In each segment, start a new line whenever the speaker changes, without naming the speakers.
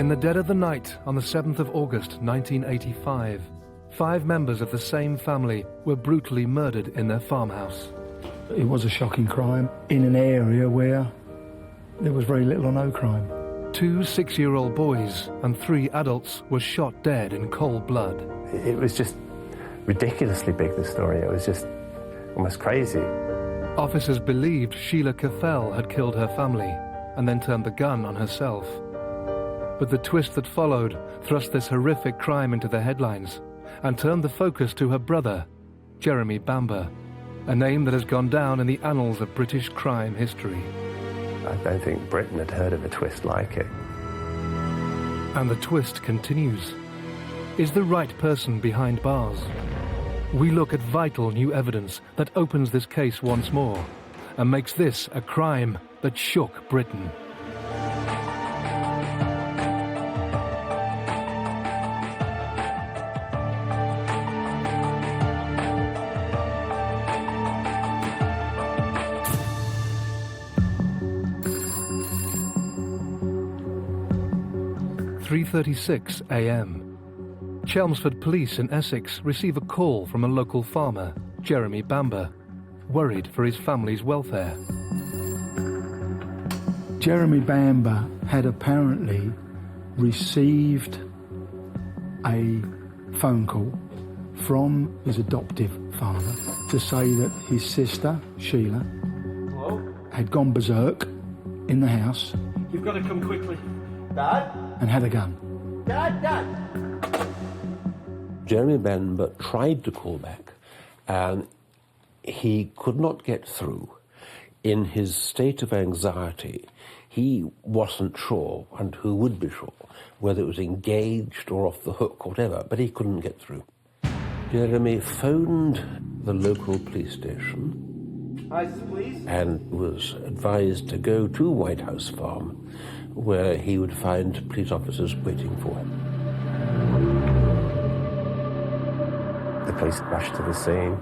In the dead of the night on the 7th of August 1985, 5 members of the same family were brutally murdered in their farmhouse.
It was a shocking crime in an area where there was very little or no crime.
2 6-year-old boys and 3 adults were shot dead in cold blood.
It was just ridiculously big, the story. It was just almost crazy.
Officers believed Sheila Caffell had killed her family and then turned the gun on herself. But the twist that followed thrust this horrific crime into the headlines and turned the focus to her brother, Jeremy Bamber, a name that has gone down in the annals of British crime history.
I don't think Britain had heard of a twist like it.
And the twist continues. Is the right person behind bars? We look at vital new evidence that opens this case once more and makes this a crime that shook Britain. "3:36 a.m. Chelmsford police in Essex receive a call from a local farmer, Jeremy Bamber, worried for his family's welfare.
Jeremy Bamber had apparently received a phone call from his adoptive father to say that his sister, Sheila, had gone berserk in the house.
You've got to come quickly. Dad?
And had a gun.
Dad!
Jeremy Bamber tried to call back, and he could not get through. In his state of anxiety, he wasn't sure, and who would be sure, whether it was engaged or off the hook or whatever, but he couldn't get through. Jeremy phoned the local police station and was advised to go to White House Farm, where he would find police officers waiting for him.
The police rushed to the scene,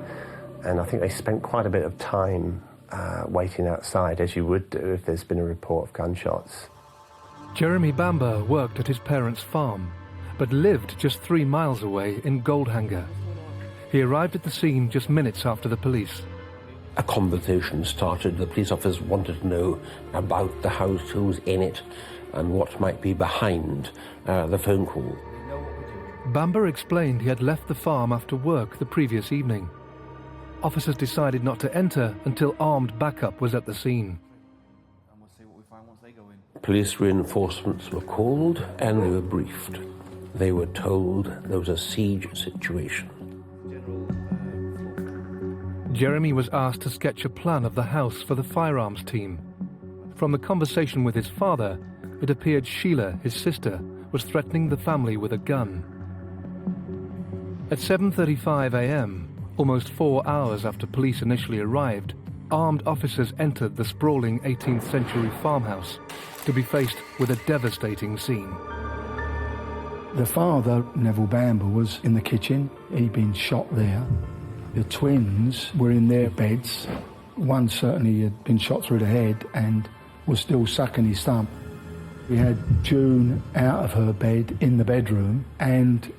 and I think they spent quite a bit of time waiting outside, as you would do if there's been a report of gunshots.
Jeremy Bamber worked at his parents' farm, but lived just 3 miles away in Goldhanger. He arrived at the scene just minutes after the police.
A conversation started. The police officers wanted to know about the house, who was in it, and what might be behind the phone call.
Bamber explained he had left the farm after work the previous evening. Officers decided not to enter until armed backup was at the scene.
Police reinforcements were called and they were briefed. They were told there was a siege situation.
Jeremy was asked to sketch a plan of the house for the firearms team. From the conversation with his father, it appeared Sheila, his sister, was threatening the family with a gun. At 7:35 a.m., almost 4 hours after police initially arrived, armed officers entered the sprawling 18th century farmhouse to be faced with a devastating scene.
The father, Neville Bamber, was in the kitchen. He'd been shot there. The twins were in their beds. One certainly had been shot through the head and was still sucking his thumb. We had June out of her bed in the bedroom, and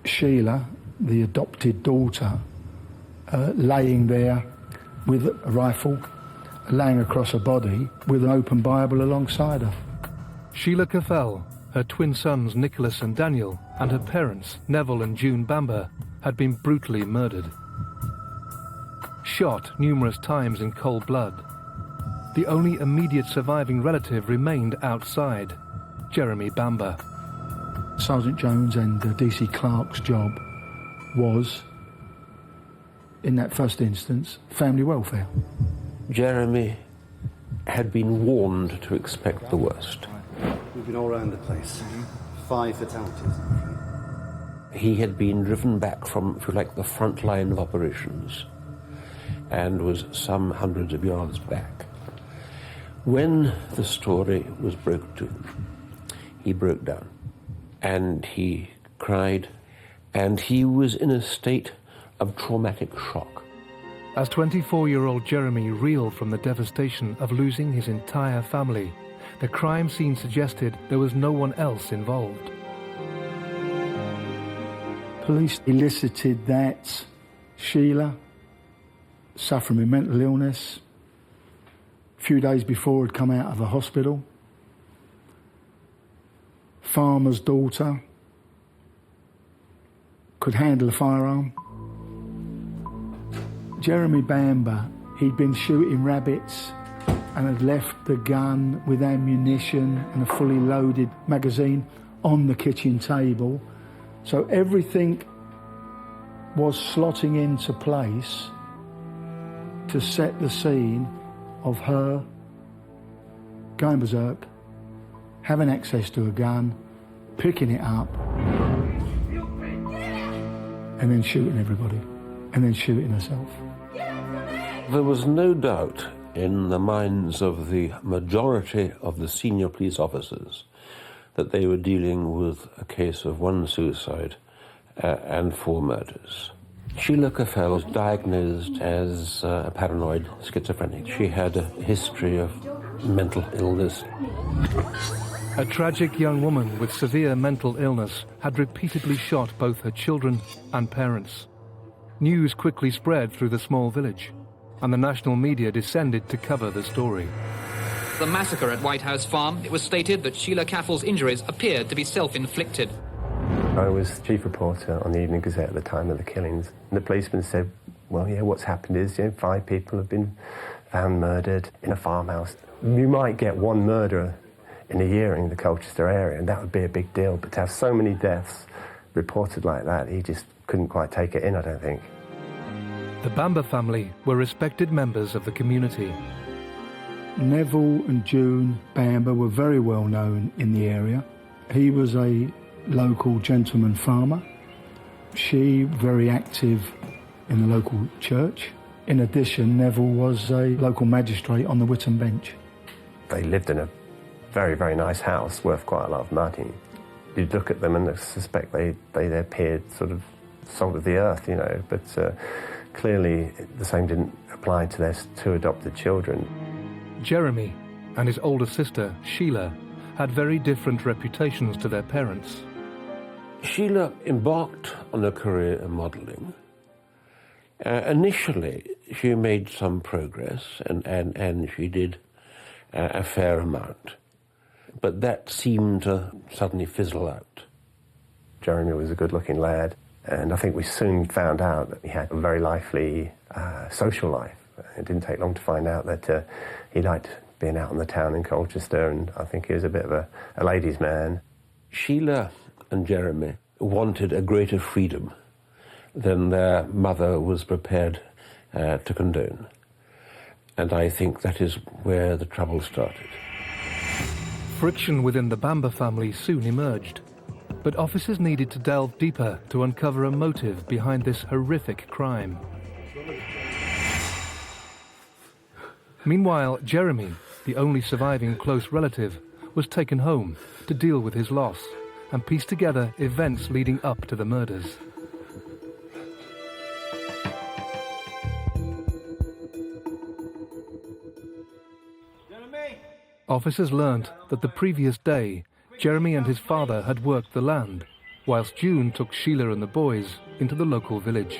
Sheila, the adopted daughter, laying there with a rifle, laying across her body with an open Bible alongside her.
Sheila Caffell, her twin sons Nicholas and Daniel, and her parents, Neville and June Bamber, had been brutally murdered. Shot numerous times in cold blood. The only immediate surviving relative remained outside, Jeremy Bamber.
Sergeant Jones and DC Clark's job was, in that first instance, family welfare.
Jeremy had been warned to expect the worst.
We've been all around the place. 5 fatalities.
He had been driven back from, if you like, the front line of operations and was some hundreds of yards back. When the story was broken to him, he broke down and he cried, and he was in a state of traumatic shock.
As 24-year-old Jeremy reeled from the devastation of losing his entire family, The crime scene suggested there was no one else involved.
Police elicited that Sheila, suffering with mental illness, a few days before had come out of a hospital. Farmer's daughter, could handle a firearm. Jeremy Bamber, he'd been shooting rabbits and had left the gun with ammunition and a fully loaded magazine on the kitchen table. So everything was slotting into place to set the scene of her going berserk, having access to a gun, picking it up, and then shooting everybody, and then shooting herself.
There was no doubt in the minds of the majority of the senior police officers that they were dealing with a case of one suicide and 4 murders. Sheila Caffell was diagnosed as a paranoid schizophrenic. She had a history of mental illness.
A tragic young woman with severe mental illness had repeatedly shot both her children and parents. News quickly spread through the small village, and the national media descended to cover the story.
The massacre at White House Farm, it was stated that Sheila Caffell's injuries appeared to be self-inflicted.
I was chief reporter on the Evening Gazette at the time of the killings. And the policeman said, well, yeah, what's happened is 5 people have been found murdered in a farmhouse. You might get 1 murderer in a year in the Colchester area, and that would be a big deal. But to have so many deaths reported like that, he just couldn't quite take it in, I don't think.
The Bamber family were respected members of the community.
Neville and June Bamber were very well known in the area. He was a local gentleman farmer. She very active in the local church. In addition, Neville was a local magistrate on the Witton bench.
They lived in a very, very nice house worth quite a lot of money. You'd look at them and suspect they appeared sort of salt of the earth, but clearly the same didn't apply to their 2 adopted children.
Jeremy and his older sister, Sheila, had very different reputations to their parents.
Sheila embarked on a career in modelling. Initially, she made some progress, and she did a fair amount. But that seemed to suddenly fizzle out.
Jeremy was a good-looking lad, and I think we soon found out that he had a very lively social life. It didn't take long to find out that he liked being out in the town in Colchester, and I think he was a bit of a ladies' man.
Sheila and Jeremy wanted a greater freedom than their mother was prepared to condone. And I think that is where the trouble started.
Friction within the Bamber family soon emerged, but officers needed to delve deeper to uncover a motive behind this horrific crime. Meanwhile, Jeremy, the only surviving close relative, was taken home to deal with his loss and piece together events leading up to the murders. Officers learnt that the previous day, Jeremy and his father had worked the land, whilst June took Sheila and the boys into the local village.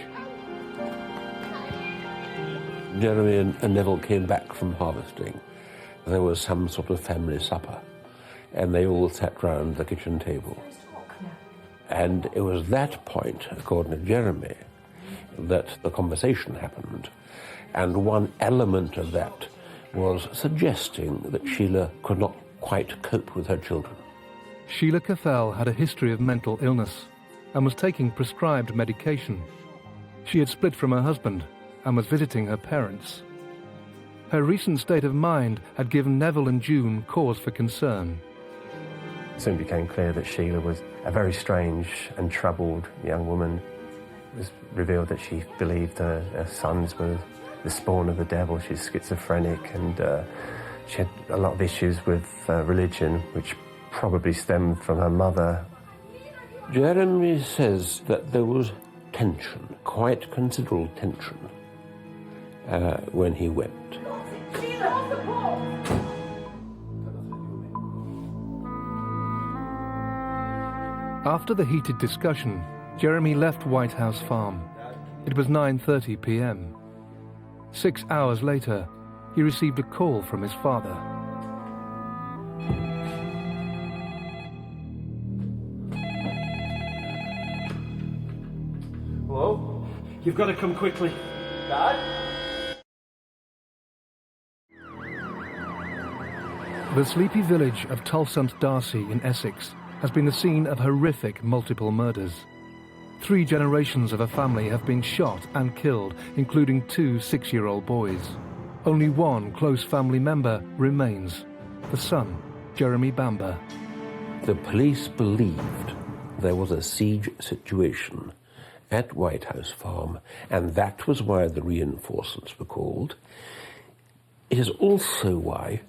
Jeremy and Neville came back from harvesting. There was some sort of family supper, and they all sat round the kitchen table. And it was that point, according to Jeremy, that the conversation happened. And one element of that was suggesting that Sheila could not quite cope with her children.
Sheila Caffell had a history of mental illness and was taking prescribed medication. She had split from her husband and was visiting her parents. Her recent state of mind had given Neville and June cause for concern.
It soon became clear that Sheila was a very strange and troubled young woman. It was revealed that she believed her sons were the spawn of the devil. She's schizophrenic, and she had a lot of issues with religion, which probably stemmed from her mother.
Jeremy says that there was tension, quite considerable tension, when he went.
After the heated discussion, Jeremy left White House Farm. It was 9:30 p.m. 6 hours later, he received a call from his father.
Hello? You've got to come quickly. Dad?
The sleepy village of Tulsant Darcy in Essex has been the scene of horrific multiple murders. 3 generations of a family have been shot and killed, including 2 6-year-old boys. Only one close family member remains, the son, Jeremy Bamber.
The police believed there was a siege situation at White House Farm, and that was why the reinforcements were called. It is also why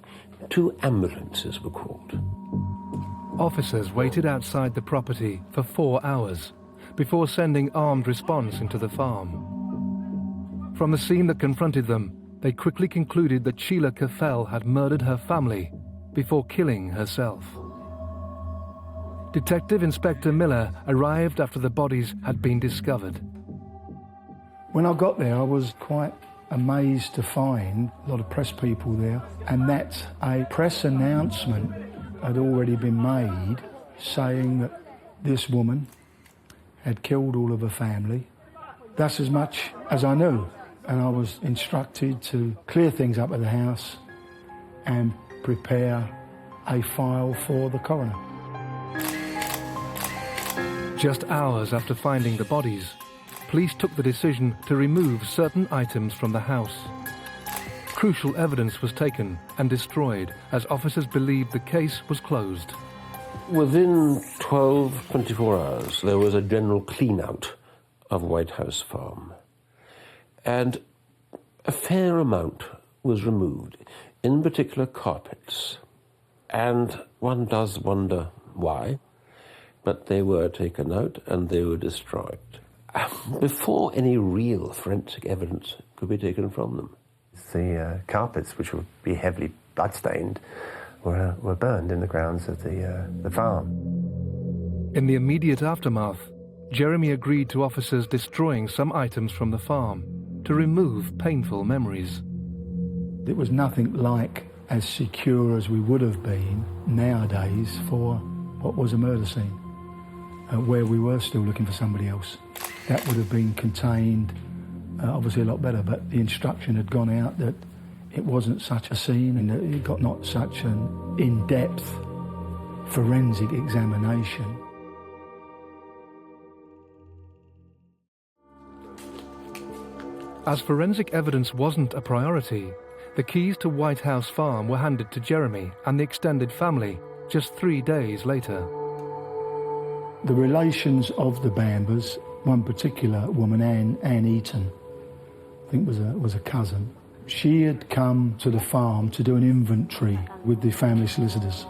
2 ambulances were called.
Officers waited outside the property for 4 hours before sending armed response into the farm. From the scene that confronted them, they quickly concluded that Sheila Caffell had murdered her family before killing herself. Detective Inspector Miller arrived after the bodies had been discovered.
When I got there, I was quite amazed to find a lot of press people there, and that a press announcement had already been made saying that this woman had killed all of her family. That's as much as I knew, and I was instructed to clear things up at the house and prepare a file for the coroner.
Just hours after finding the bodies, police took the decision to remove certain items from the house. Crucial evidence was taken and destroyed as officers believed the case was closed.
Within 24 hours, there was a general clean-out of White House Farm. And a fair amount was removed, in particular carpets. And one does wonder why, but they were taken out and they were destroyed before any real forensic evidence could be taken from them.
The carpets, which would be heavily bloodstained, were burned in the grounds of the farm.
In the immediate aftermath, Jeremy agreed to officers destroying some items from the farm to remove painful memories.
It was nothing like as secure as we would have been nowadays for what was a murder scene, where we were still looking for somebody else. That would have been contained obviously a lot better, but the instruction had gone out that it wasn't such a scene and that it got not such an in-depth forensic examination.
As forensic evidence wasn't a priority, the keys to White House Farm were handed to Jeremy and the extended family just 3 days later.
The relations of the Bambers, one particular woman, Anne Eaton, I think was a cousin, she had come to the farm to do an inventory with the family solicitors.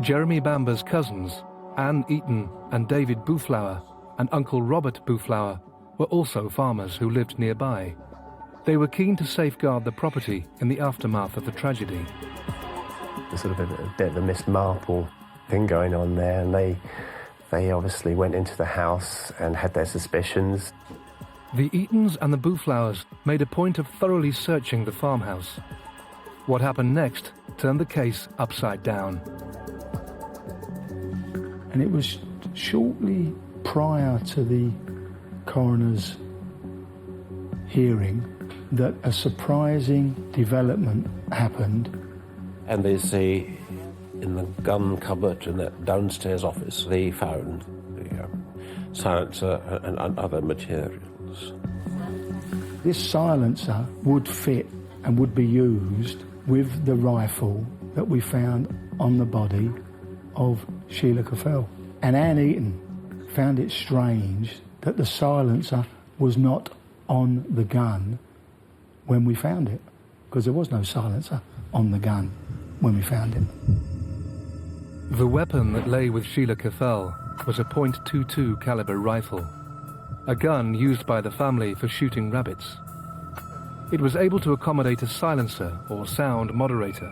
Jeremy Bamber's cousins, Anne Eaton and David Buflower, and Uncle Robert Buflower, were also farmers who lived nearby. They were keen to safeguard the property in the aftermath of the tragedy.
There's sort of a bit of a Miss Marple thing going on there, and they obviously went into the house and had their suspicions.
The Eatons and the Buflowers made a point of thoroughly searching the farmhouse. What happened next turned the case upside down.
And it was shortly prior to the coroner's hearing that a surprising development happened.
And they say in the gun cupboard in that downstairs office, they found the silencer and other materials.
This silencer would fit and would be used with the rifle that we found on the body of Sheila Caffell. And Anne Eaton found it strange that the silencer was not on the gun when we found it, because there was no silencer on the gun when we found it.
The weapon that lay with Sheila Caffell was a .22 caliber rifle, a gun used by the family for shooting rabbits. It was able to accommodate a silencer or sound moderator,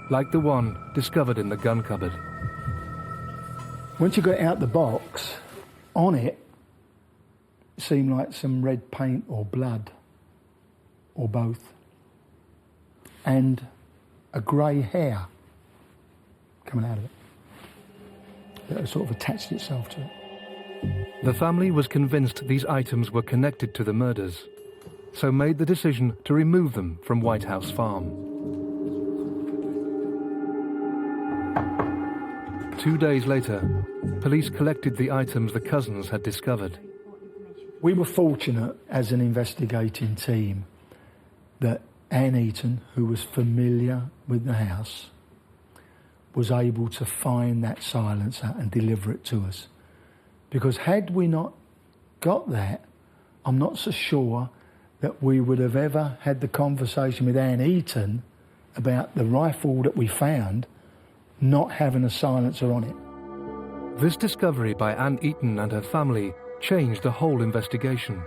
like the one discovered in the gun cupboard.
Once you got it out the box, on it seemed like some red paint or blood, or both, and a grey hair coming out of it that had sort of attached itself to it.
The family was convinced these items were connected to the murders, so made the decision to remove them from White House Farm. 2 days later, police collected the items the cousins had discovered.
We were fortunate as an investigating team that Anne Eaton, who was familiar with the house, was able to find that silencer and deliver it to us. Because had we not got that, I'm not so sure that we would have ever had the conversation with Anne Eaton about the rifle that we found not having a silencer on it.
This discovery by Anne Eaton and her family changed the whole investigation.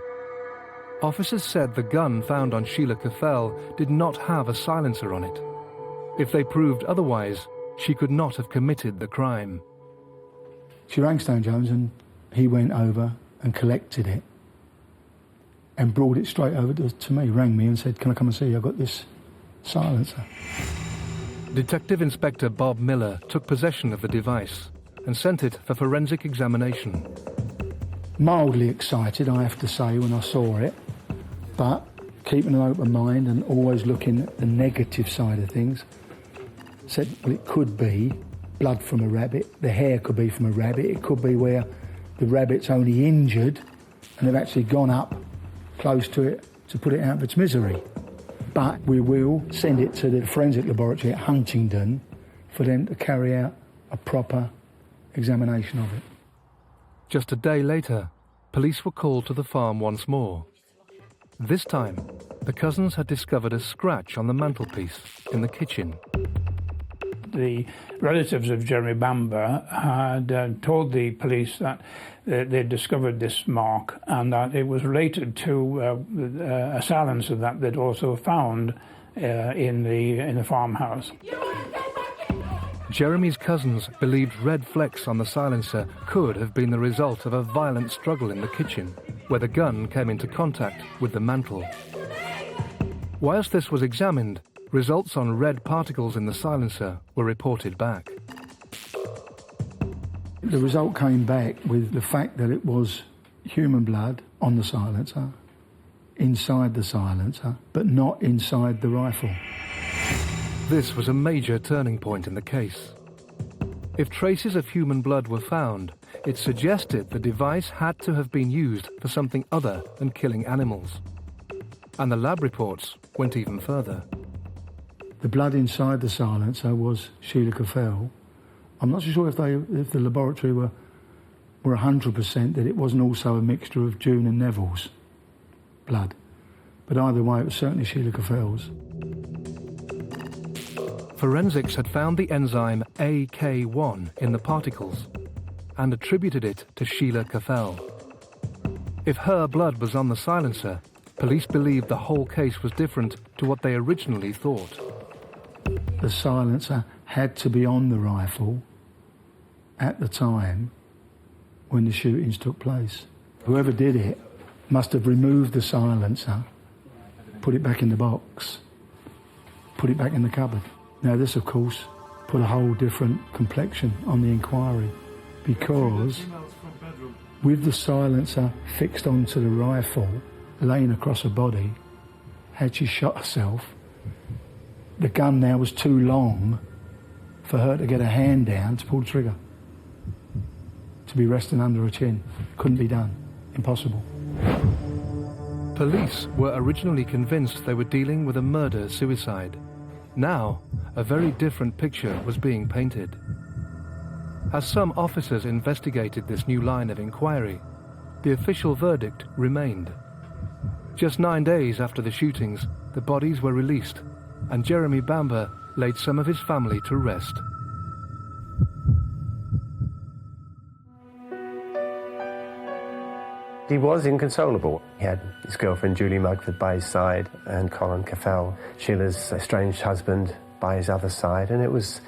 Officers said the gun found on Sheila Caffel did not have a silencer on it. If they proved otherwise, she could not have committed the crime.
She rang Stone Jones and he went over and collected it and brought it straight over to me, rang me and said, "Can I come and see you? I've got this silencer."
Detective Inspector Bob Miller took possession of the device and sent it for forensic examination.
Mildly excited, I have to say, when I saw it, but keeping an open mind and always looking at the negative side of things. Said, well, it could be blood from a rabbit, the hair could be from a rabbit, it could be where the rabbit's only injured and they've actually gone up close to it to put it out of its misery. But we will send it to the forensic laboratory at Huntingdon for them to carry out a proper examination of it.
Just a day later, police were called to the farm once more. This time, the cousins had discovered a scratch on the mantelpiece in the kitchen.
The relatives of Jeremy Bamber had told the police that they'd discovered this mark and that it was related to a silencer that they'd also found in the farmhouse.
Jeremy's cousins believed red flecks on the silencer could have been the result of a violent struggle in the kitchen, where the gun came into contact with the mantel. Whilst this was examined, results on red particles in the silencer were reported back.
The result came back with the fact that it was human blood on the silencer, inside the silencer, but not inside the rifle.
This was a major turning point in the case. If traces of human blood were found, it suggested the device had to have been used for something other than killing animals. And the lab reports went even further.
The blood inside the silencer was Sheila Caffel. I'm not so sure if the laboratory were 100% that it wasn't also a mixture of June and Neville's blood. But either way, it was certainly Sheila Caffel's.
Forensics had found the enzyme AK1 in the particles and attributed it to Sheila Caffel. If her blood was on the silencer, police believed the whole case was different to what they originally thought.
The silencer had to be on the rifle at the time when the shootings took place. Whoever did it must have removed the silencer, put it back in the box, put it back in the cupboard. Now this, of course, put a whole different complexion on the inquiry, because with the silencer fixed onto the rifle, laying across her body, had she shot herself, the gun now was too long for her to get her hand down to pull the trigger, to be resting under her chin. Couldn't be done. Impossible.
Police were originally convinced they were dealing with a murder-suicide. Now, a very different picture was being painted. As some officers investigated this new line of inquiry, the official verdict remained. Just 9 days after the shootings, the bodies were released, and Jeremy Bamber laid some of his family to rest.
He was inconsolable. He had his girlfriend Julie Mugford by his side and Colin Caffel, Sheila's estranged husband, by his other side, and it was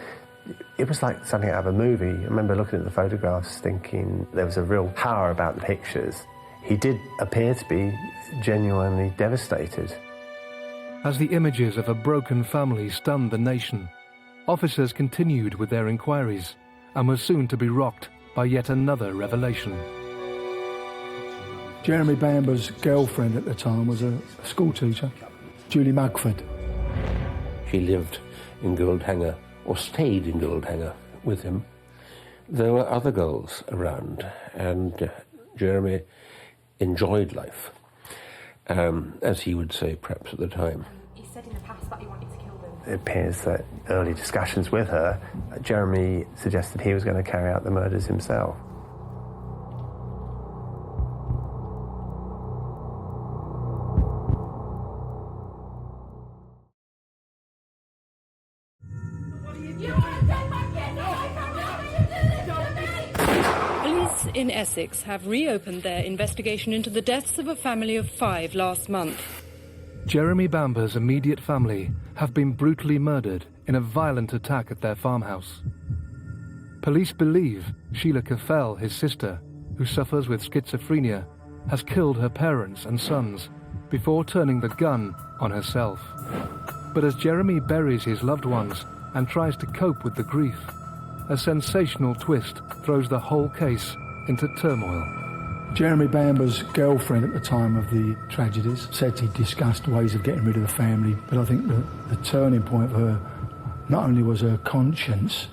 It was like something out of a movie. I remember looking at the photographs thinking there was a real power about the pictures. He did appear to be genuinely devastated.
As the images of a broken family stunned the nation, officers continued with their inquiries and were soon to be rocked by yet another revelation.
Jeremy Bamber's girlfriend at the time was a school teacher, Julie Mugford.
She lived in Goldhanger, or stayed in Goldhanger with him. There were other girls around, and Jeremy enjoyed life, as he would say perhaps at the time.
He said in the past that he wanted to kill them.
It appears that early discussions with her, Jeremy suggested he was going to carry out the murders himself.
Police in Essex have reopened their investigation into the deaths of a family of 5 last month.
Jeremy Bamber's immediate family have been brutally murdered in a violent attack at their farmhouse. Police believe Sheila Caffell, his sister, who suffers with schizophrenia, has killed her parents and sons before turning the gun on herself. But as Jeremy buries his loved ones and tries to cope with the grief, a sensational twist throws the whole case into turmoil.
Jeremy Bamber's girlfriend at the time of the tragedies said he discussed ways of getting rid of the family, but I think the turning point for her not only was her conscience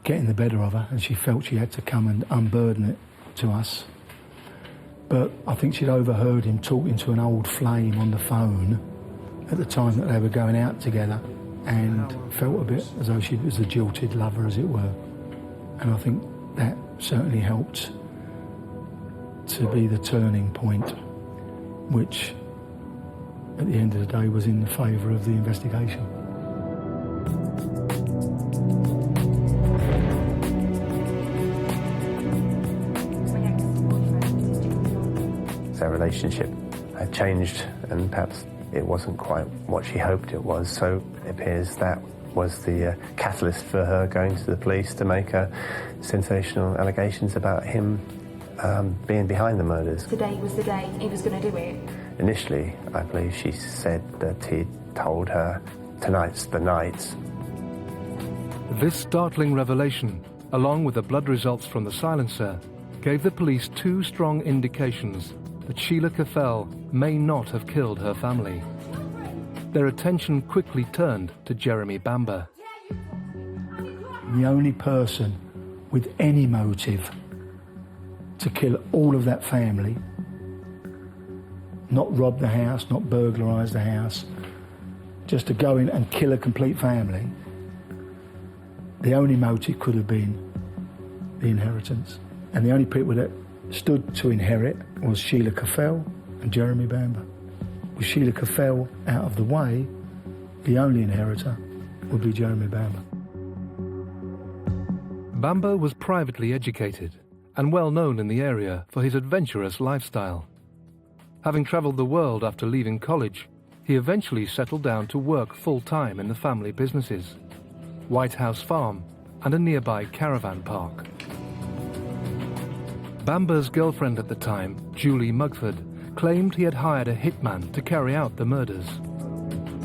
getting the better of her, and she felt she had to come and unburden it to us, but I think she'd overheard him talking to an old flame on the phone at the time that they were going out together, and felt a bit as though she was a jilted lover, as it were. And I think that certainly helped to be the turning point, which at the end of the day was in the favour of the investigation.
Their relationship had changed, and perhaps it wasn't quite what she hoped it was, so it appears that was the catalyst for her going to the police to make sensational allegations about him being behind the murders.
Today was the day he was going to do it.
Initially, I believe she said that he'd told her, "Tonight's the night."
This startling revelation, along with the blood results from the silencer, gave the police 2 strong indications that Sheila Caffell may not have killed her family. Their attention quickly turned to Jeremy Bamber.
The only person with any motive to kill all of that family, not rob the house, not burglarise the house, just to go in and kill a complete family, the only motive could have been the inheritance. And the only people that stood to inherit was Sheila Caffell and Jeremy Bamber. With Sheila Caffell out of the way, the only inheritor would be Jeremy Bamber.
Bamber was privately educated and well known in the area for his adventurous lifestyle. Having travelled the world after leaving college, he eventually settled down to work full-time in the family businesses, White House Farm and a nearby caravan park. Bamber's girlfriend at the time, Julie Mugford, claimed he had hired a hitman to carry out the murders.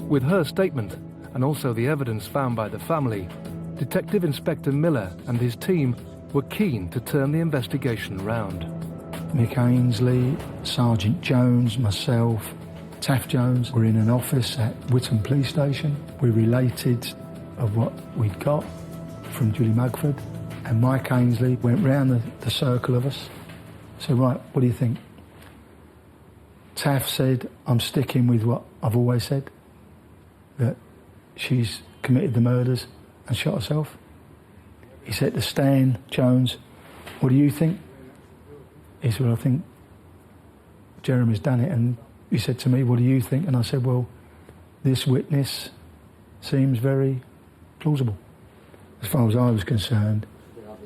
With her statement, and also the evidence found by the family, Detective Inspector Miller and his team were keen to turn the investigation round.
Mick Ainsley, Sergeant Jones, myself, Taff Jones were in an office at Whittam Police Station. We related of what we'd got from Julie Mugford, and Mike Ainsley went round the circle of us. So, right, what do you think? Taff said, "I'm sticking with what I've always said, that she's committed the murders and shot herself." He said to Stan Jones, "What do you think?" He said, "Well, I think Jeremy's done it." And he said to me, "What do you think?" And I said, "Well, this witness seems very plausible." As far as I was concerned,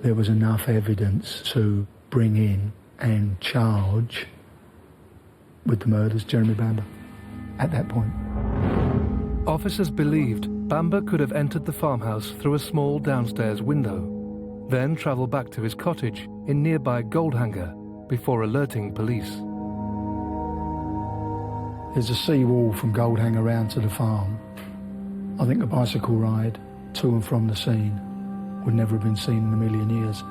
there was enough evidence to bring in and charge with the murders Jeremy Bamber at that point.
Officers believed Bamber could have entered the farmhouse through a small downstairs window, then travelled back to his cottage in nearby Goldhanger before alerting police.
There's a seawall from Goldhanger round to the farm. I think a bicycle ride to and from the scene would never have been seen in a million years.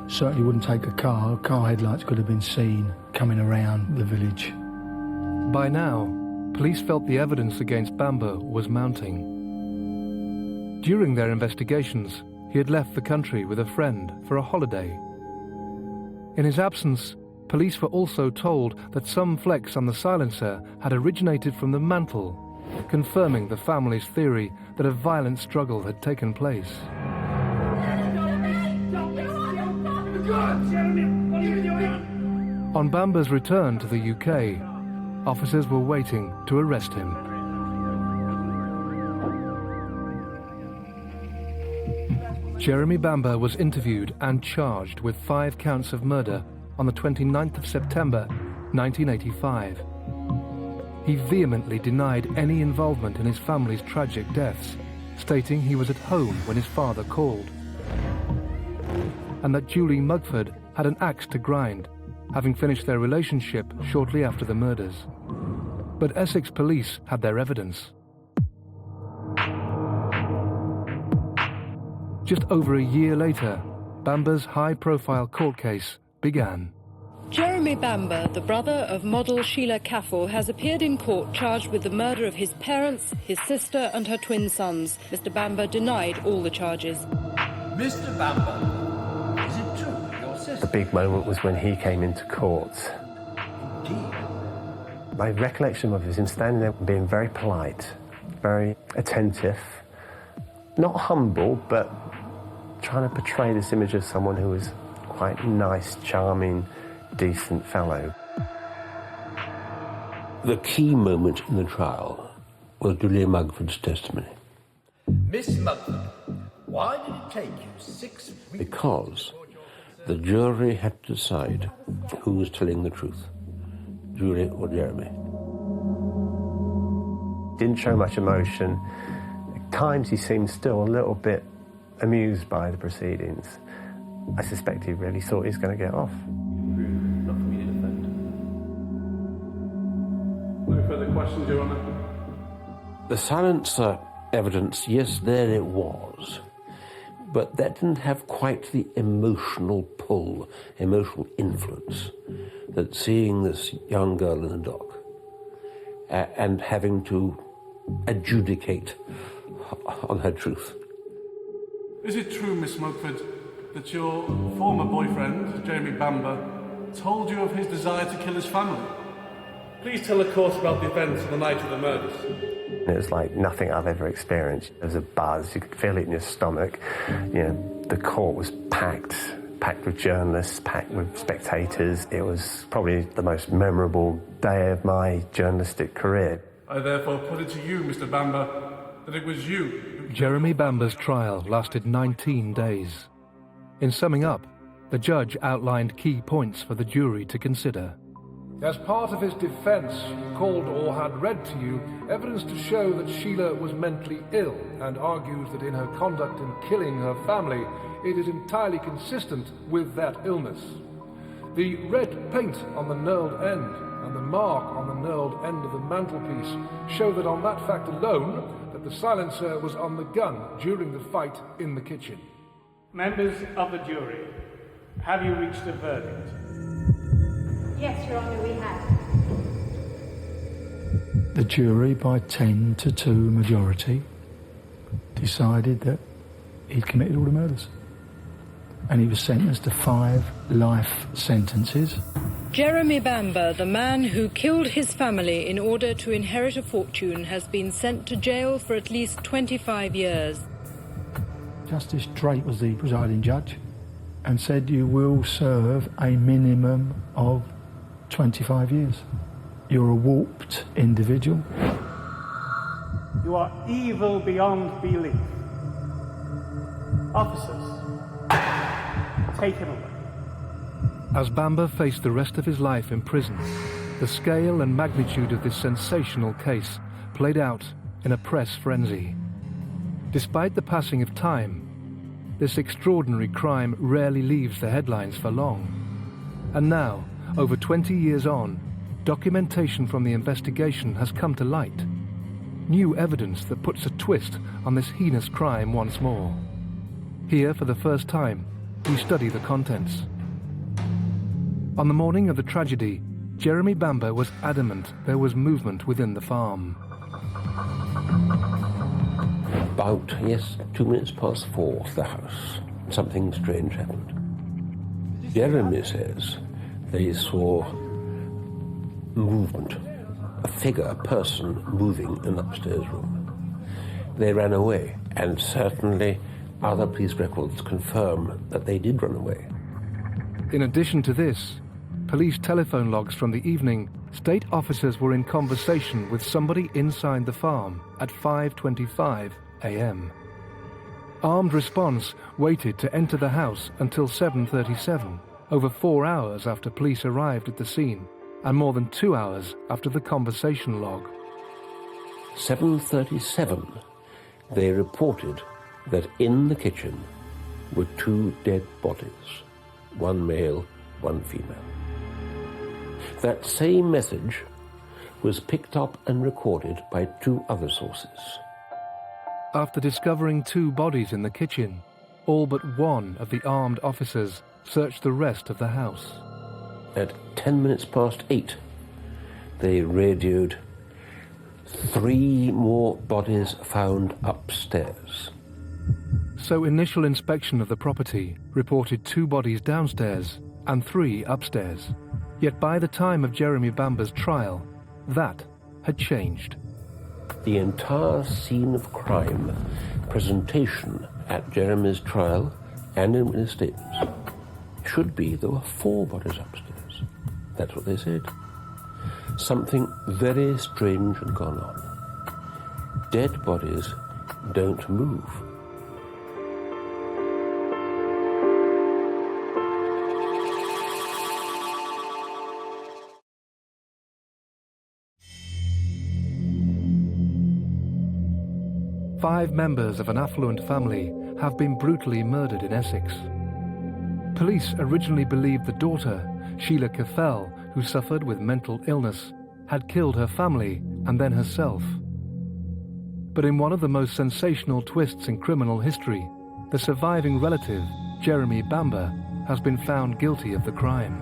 Certainly wouldn't take a car. Car headlights could have been seen coming around the village.
By now, police felt the evidence against Bamber was mounting. During their investigations, he had left the country with a friend for a holiday. In his absence, police were also told that some flecks on the silencer had originated from the mantel, confirming the family's theory that a violent struggle had taken place. On Bamber's return to the UK, officers were waiting to arrest him. Jeremy Bamber was interviewed and charged with 5 counts of murder on the 29th of September 1985. He vehemently denied any involvement in his family's tragic deaths, stating he was at home when his father called, and that Julie Mugford had an axe to grind, having finished their relationship shortly after the murders. But Essex police had their evidence. Just over a year later, Bamber's high-profile court case began.
Jeremy Bamber, the brother of model Sheila Caffel, has appeared in court charged with the murder of his parents, his sister and her twin sons. Mr. Bamber denied all the charges.
Mr. Bamber, is it true your sister...
The big moment was when he came into court.
Indeed.
My recollection of him standing there being very polite, very attentive, not humble, but trying to portray this image of someone who was quite nice, charming, decent fellow.
The key moment in the trial was Julia Mugford's testimony.
Miss Mugford, why did it take you 6 weeks...
Because the jury had to decide who was telling the truth, Julia or Jeremy.
Didn't show much emotion. At times he seemed still a little bit amused by the proceedings. I suspect he really thought he was going to get off.
Not for me to defend.
No further questions, Your Honour?
The silencer evidence, yes, there it was. But that didn't have quite the emotional pull, emotional influence that seeing this young girl in the dock and having to adjudicate on her truth.
Is it true, Miss Mugford, that your former boyfriend, Jeremy Bamber, told you of his desire to kill his family? Please tell the court about the events of the night of the murders.
It was like nothing I've ever experienced. There was a buzz, you could feel it in your stomach. You know, the court was packed with journalists, packed with spectators. It was probably the most memorable day of my journalistic career.
I therefore put it to you, Mr. Bamber, that it was you.
Jeremy Bamber's trial lasted 19 days. In summing up, the judge outlined key points for the jury to consider.
As part of his defence, he called or had read to you evidence to show that Sheila was mentally ill and argues that in her conduct in killing her family, it is entirely consistent with that illness. The red paint on the knurled end and the mark on the knurled end of the mantelpiece show that on that fact alone, that the silencer was on the gun during the fight in the kitchen.
Members of the jury, have you reached a verdict?
Yes, Your Honour, we have.
The jury, by 10-2 majority, decided that he'd committed all the murders. And he was sentenced to 5 life sentences.
Jeremy Bamber, the man who killed his family in order to inherit a fortune, has been sent to jail for at least 25 years.
Justice Drake was the presiding judge and said you will serve a minimum of 25 years. You're a warped individual.
You are evil beyond belief. Officers, take him away.
As Bamber faced the rest of his life in prison, the scale and magnitude of this sensational case played out in a press frenzy. Despite the passing of time, this extraordinary crime rarely leaves the headlines for long. And now, over 20 years on, documentation from the investigation has come to light. New evidence that puts a twist on this heinous crime once more. Here, for the first time, we study the contents. On the morning of the tragedy, Jeremy Bamber was adamant there was movement within the farm.
About, 2 minutes past 4 of the house, something strange happened. Jeremy says they saw movement, a figure, a person moving in the upstairs room. They ran away, and certainly other police records confirm that they did run away.
In addition to this, police telephone logs from the evening state officers were in conversation with somebody inside the farm at 5:25 a.m. Armed response waited to enter the house until 7:37, over 4 hours after police arrived at the scene, and more than 2 hours after the conversation log.
7:37, they reported that in the kitchen were 2 dead bodies, one male, one female. That same message was picked up and recorded by 2 other sources.
After discovering 2 bodies in the kitchen, all but one of the armed officers searched the rest of the house.
At 10 minutes past 8, they radioed 3 more bodies found upstairs.
So initial inspection of the property reported 2 bodies downstairs and 3 upstairs. Yet by the time of Jeremy Bamber's trial, that had changed.
The entire scene of crime presentation at Jeremy's trial and in witness statements should be there were 4 bodies upstairs. That's what they said. Something very strange had gone on. Dead bodies don't move.
Five members of an affluent family have been brutally murdered in Essex. Police originally believed the daughter, Sheila Caffel, who suffered with mental illness, had killed her family and then herself. But in one of the most sensational twists in criminal history, the surviving relative, Jeremy Bamber, has been found guilty of the crime.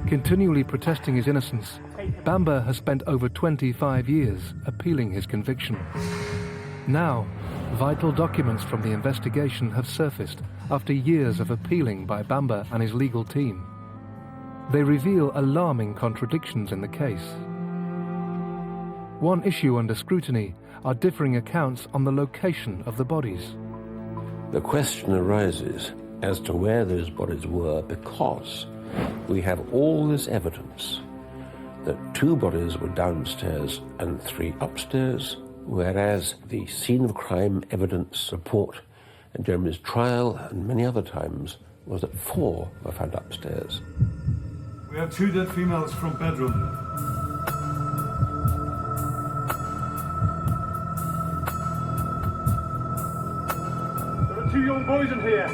Continually protesting his innocence, Bamber has spent over 25 years appealing his conviction. Now, vital documents from the investigation have surfaced after years of appealing by Bamber and his legal team. They reveal alarming contradictions in the case. One issue under scrutiny are differing accounts on the location of the bodies.
The question arises as to where those bodies were because we have all this evidence that 2 bodies were downstairs and 3 upstairs, whereas the scene of crime evidence report in Jeremy's trial and many other times was that 4 were found upstairs.
We have 2 dead females from bedroom. There are 2 young boys in here.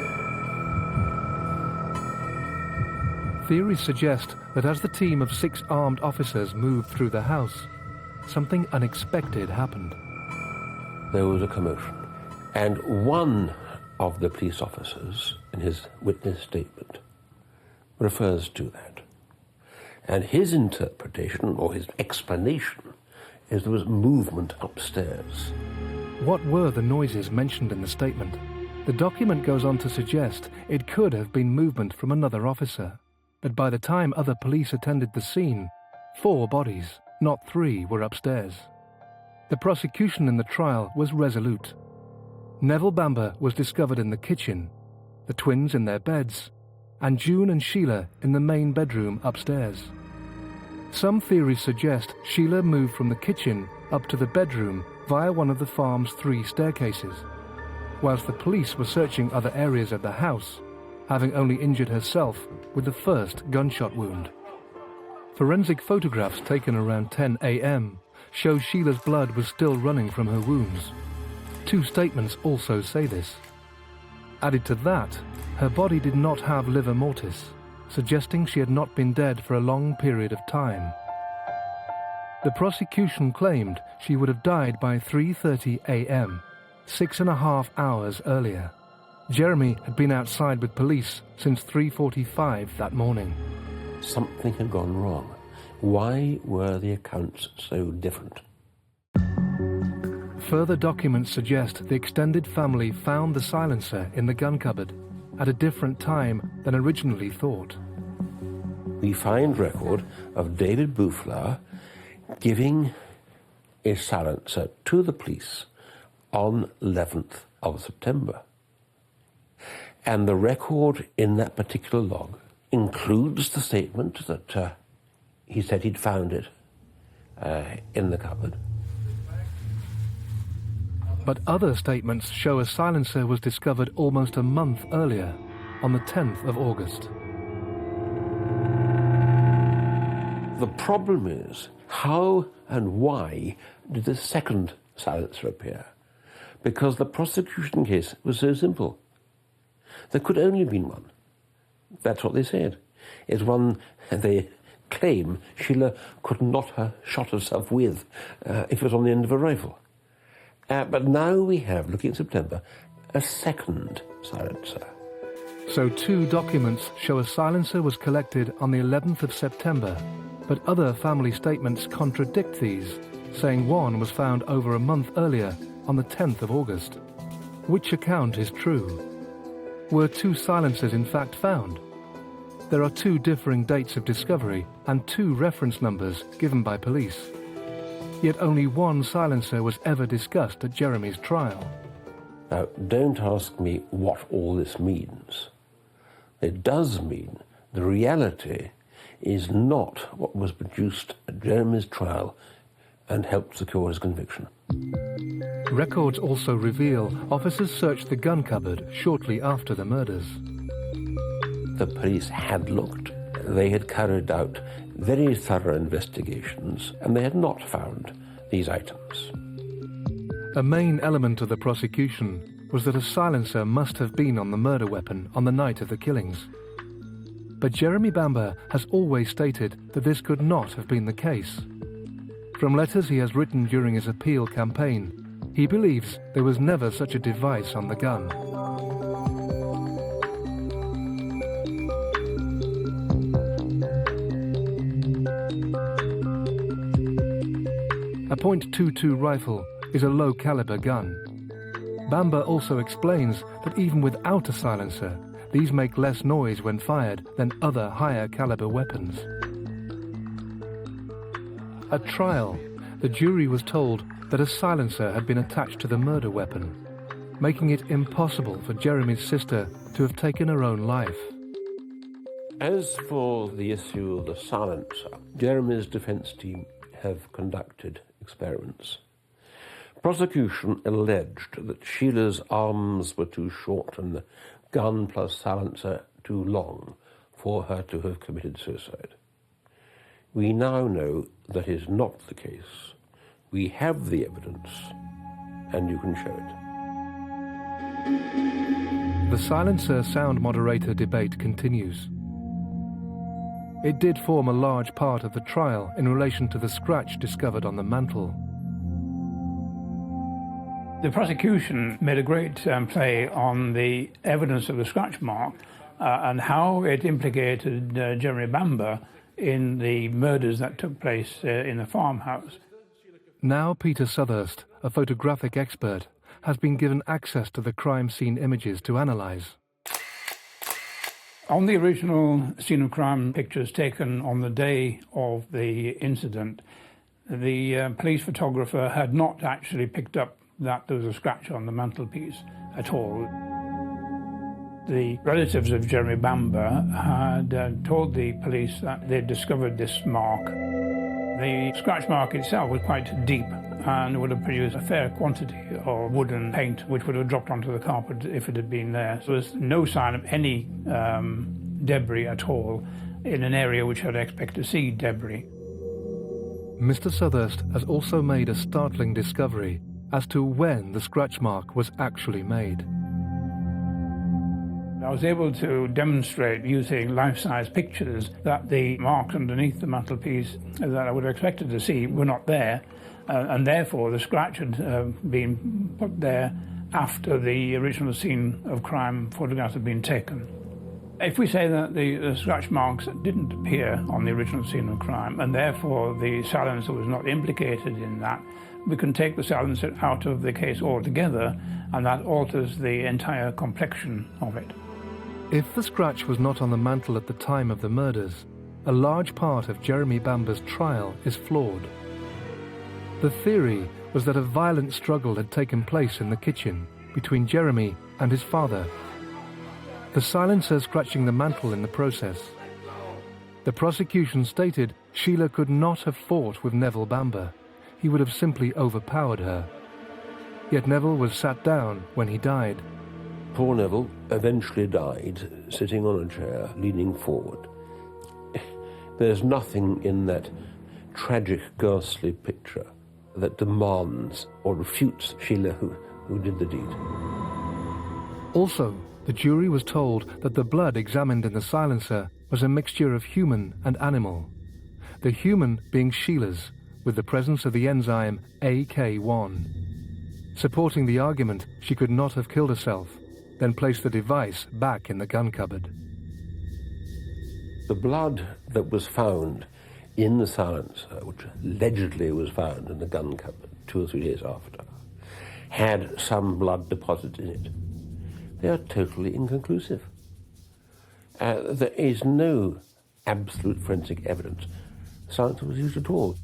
Theories suggest that as the team of 6 armed officers moved through the house, something unexpected happened.
There was a commotion, and one of the police officers, in his witness statement, refers to that. And his interpretation, or his explanation, is there was movement upstairs.
What were the noises mentioned in the statement? The document goes on to suggest it could have been movement from another officer, but by the time other police attended the scene, 4 bodies, not 3, were upstairs. The prosecution in the trial was resolute. Neville Bamber was discovered in the kitchen, the twins in their beds, and June and Sheila in the main bedroom upstairs. Some theories suggest Sheila moved from the kitchen up to the bedroom via one of the farm's 3 staircases, whilst the police were searching other areas of the house, having only injured herself with the first gunshot wound. Forensic photographs taken around 10 a.m. show Sheila's blood was still running from her wounds. 2 statements also say this. Added to that, her body did not have livor mortis, suggesting she had not been dead for a long period of time. The prosecution claimed she would have died by 3:30 a.m., 6.5 hours earlier. Jeremy had been outside with police since 3:45 that morning.
Something had gone wrong. Why were the accounts so different?
Further documents suggest the extended family found the silencer in the gun cupboard at a different time than originally thought.
We find record of David Bouffleur giving a silencer to the police on 11th of September. And the record in that particular log includes the statement that he said he'd found it in the cupboard.
But other statements show a silencer was discovered almost a month earlier, on the 10th of August.
The problem is, how and why did the second silencer appear? Because the prosecution case was so simple. There could only have been one. That's what they said. It's one they claim Sheila could not have shot herself with if it was on the end of a rifle. But now we have, looking at September, a second silencer.
So 2 documents show a silencer was collected on the 11th of September, but other family statements contradict these, saying one was found over a month earlier, on the 10th of August. Which account is true? Were 2 silencers in fact found? There are 2 differing dates of discovery and 2 reference numbers given by police. Yet only one silencer was ever discussed at Jeremy's trial.
Now, don't ask me what all this means. It does mean the reality is not what was produced at Jeremy's trial and helped secure his conviction.
Records also reveal officers searched the gun cupboard shortly after the murders.
The police had looked. They had carried out very thorough investigations, and they had not found these items.
A main element of the prosecution was that a silencer must have been on the murder weapon on the night of the killings. But Jeremy Bamber has always stated that this could not have been the case. From letters he has written during his appeal campaign, he believes there was never such a device on the gun. A .22 rifle is a low-caliber gun. Bamber also explains that even without a silencer, these make less noise when fired than other higher-caliber weapons. At trial, the jury was told that a silencer had been attached to the murder weapon, making it impossible for Jeremy's sister to have taken her own life.
As for the issue of the silencer, Jeremy's defence team have conducted experiments. Prosecution alleged that Sheila's arms were too short and the gun plus silencer too long for her to have committed suicide. We now know that is not the case. We have the evidence, and you can show it.
The silencer sound moderator debate continues. It did form a large part of the trial in relation to the scratch discovered on the mantel.
The prosecution made a great play on the evidence of the scratch mark and how it implicated Jeremy Bamber in the murders that took place in the farmhouse.
Now Peter Southurst, a photographic expert, has been given access to the crime scene images to analyse.
On the original scene of crime pictures taken on the day of the incident, the police photographer had not actually picked up that there was a scratch on the mantelpiece at all. The relatives of Jeremy Bamber had told the police that they'd discovered this mark. The scratch mark itself was quite deep and would have produced a fair quantity of wooden paint which would have dropped onto the carpet if it had been there. There was no sign of any debris at all in an area which I'd expect to see debris.
Mr. Southurst has also made a startling discovery as to when the scratch mark was actually made.
I was able to demonstrate using life-size pictures that the marks underneath the mantelpiece that I would have expected to see were not there, and therefore the scratch had been put there after the original scene of crime photographs had been taken. If we say that the scratch marks didn't appear on the original scene of crime, and therefore the silencer was not implicated in that, we can take the silencer out of the case altogether, and that alters the entire complexion of it.
If the scratch was not on the mantel at the time of the murders, a large part of Jeremy Bamber's trial is flawed. The theory was that a violent struggle had taken place in the kitchen between Jeremy and his father, the silencer scratching the mantel in the process. The prosecution stated Sheila could not have fought with Neville Bamber. He would have simply overpowered her. Yet Neville was sat down when he died.
Poor Neville eventually died sitting on a chair, leaning forward. There's nothing in that tragic, ghastly picture that demands or refutes Sheila who did the deed.
Also, the jury was told that the blood examined in the silencer was a mixture of human and animal, the human being Sheila's, with the presence of the enzyme AK1. Supporting the argument she could not have killed herself, then placed the device back in the gun cupboard.
The blood that was found in the silencer, which allegedly was found in the gun cupboard 2 or 3 days after, had some blood deposit in it. They are totally inconclusive. There is no absolute forensic evidence the silencer was used at all.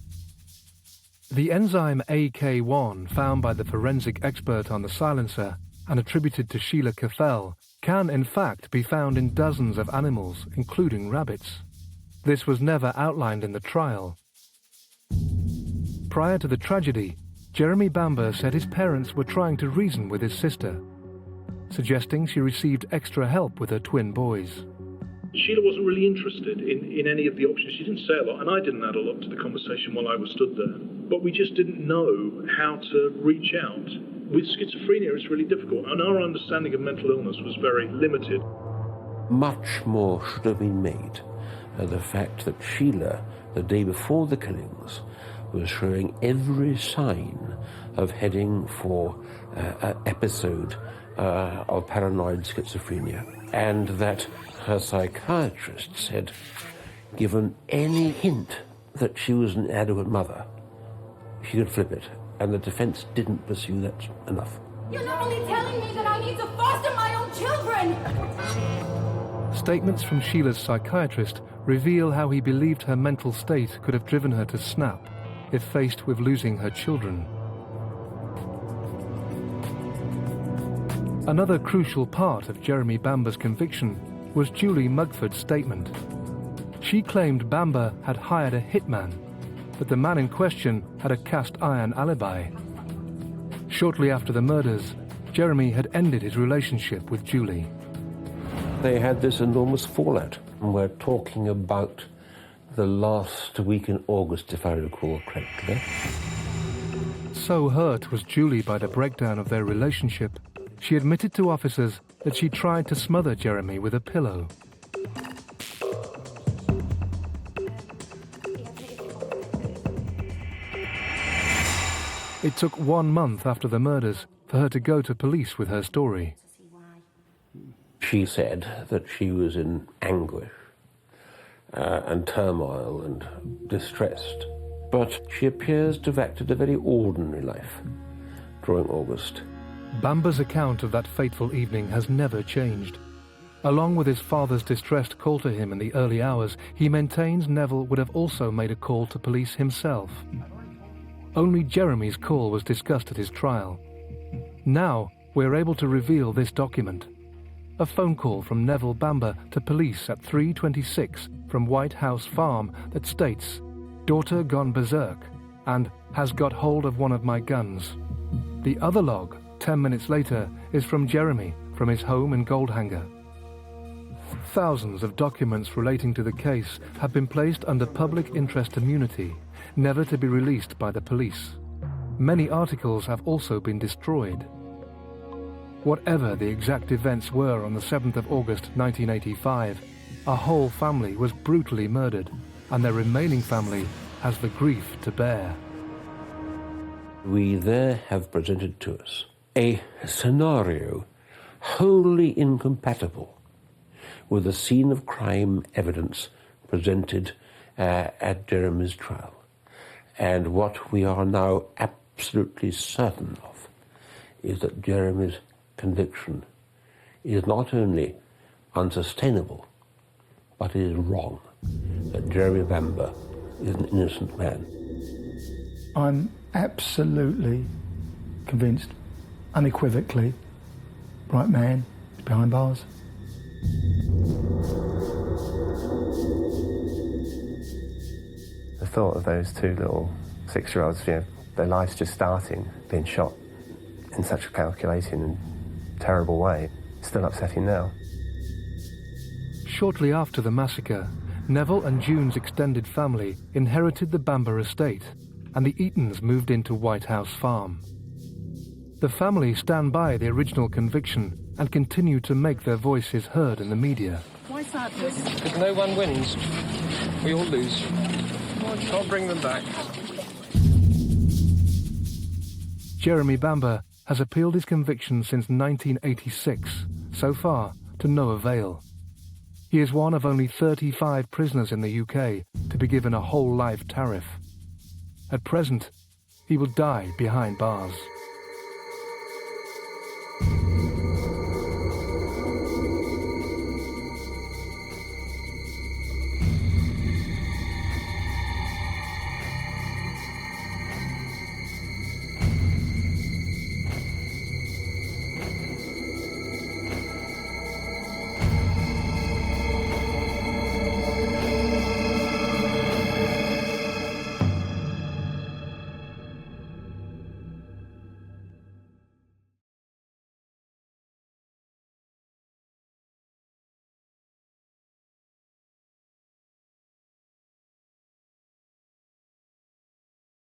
The enzyme AK1 found by the forensic expert on the silencer and attributed to Sheila Caffel can in fact be found in dozens of animals, including rabbits. This was never outlined in the trial. Prior to the tragedy, Jeremy Bamber said his parents were trying to reason with his sister, suggesting she received extra help with her twin boys.
Sheila wasn't really interested in any of the options. She didn't say a lot, and I didn't add a lot to the conversation while I was stood there. But we just didn't know how to reach out. With schizophrenia, it's really difficult, and our understanding of mental illness was very limited.
Much more should have been made of the fact that Sheila, the day before the killings, was showing every sign of heading for an episode of paranoid schizophrenia, and that her psychiatrist said, given any hint that she was an inadequate mother, she could flip it, and the defense didn't pursue that enough.
You're not only telling me that I need to foster my own children!
Statements from Sheila's psychiatrist reveal how he believed her mental state could have driven her to snap if faced with losing her children. Another crucial part of Jeremy Bamber's conviction was Julie Mugford's statement. She claimed Bamber had hired a hitman, but the man in question had a cast-iron alibi. Shortly after the murders, Jeremy had ended his relationship with Julie.
They had this enormous fallout, and we're talking about the last week in August, if I recall correctly.
So hurt was Julie by the breakdown of their relationship, she admitted to officers that she tried to smother Jeremy with a pillow. It took 1 month after the murders for her to go to police with her story.
She said that she was in anguish and turmoil and distressed, but she appears to have acted a very ordinary life during August.
Bamber's account of that fateful evening has never changed. Along with his father's distressed call to him in the early hours, he maintains Neville would have also made a call to police himself. Only Jeremy's call was discussed at his trial. Now we're able to reveal this document. A phone call from Neville Bamber to police at 3:26 from White House Farm that states, "Daughter gone berserk," and "has got hold of one of my guns." The other log, 10 minutes later, is from Jeremy from his home in Goldhanger. Thousands of documents relating to the case have been placed under public interest immunity, never to be released by the police. Many articles have also been destroyed. Whatever the exact events were on the 7th of August 1985, a whole family was brutally murdered, and their remaining family has the grief to bear.
We there have presented to us a scenario wholly incompatible with the scene of crime evidence presented at Jeremy's trial. And what we are now absolutely certain of is that Jeremy's conviction is not only unsustainable, but it is wrong, that Jeremy Bamber is an innocent man.
I'm absolutely convinced, unequivocally, right man is behind bars.
The thought of those two little 6-year-olds, their lives just starting, being shot in such a calculating and terrible way, still upsetting now.
Shortly after the massacre, Neville and June's extended family inherited the Bamber estate, and the Eatons moved into White House Farm. The family stand by the original conviction and continue to make their voices heard in the media.
Why sadness?
Because no one wins. We all lose. Can't bring them back.
Jeremy Bamber has appealed his conviction since 1986, so far to no avail. He is one of only 35 prisoners in the UK to be given a whole life tariff. At present, he will die behind bars.